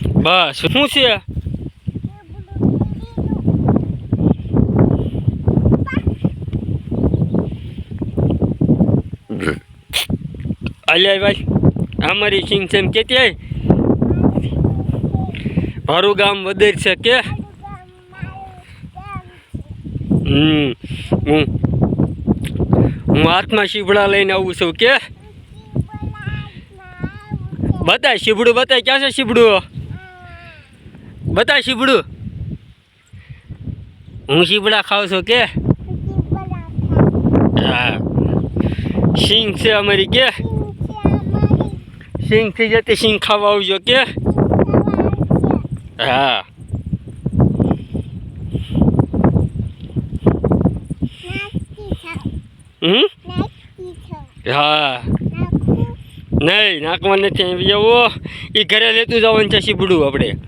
બસ શું છે? અલ્યા ભાઈ અમારી સિંગ છે એમ કેતી આય મારું ગામ વધેર છે કે હું હાથમાં શીબડા લઈને આવું છું કે બતાય શીબડું બતાય ક્યાં છે શીબડું બતાય શીબડું હું શીબડા ખાઉં છું કે હા સિંગ છે અમારી કે સિંગ થઈ જતી સિંગ ખાવા આવજો કે હા હા નહીં નાકમાં નથી આવી જવો એ ઘરે લેતું જવાનું છે શીબડું આપણે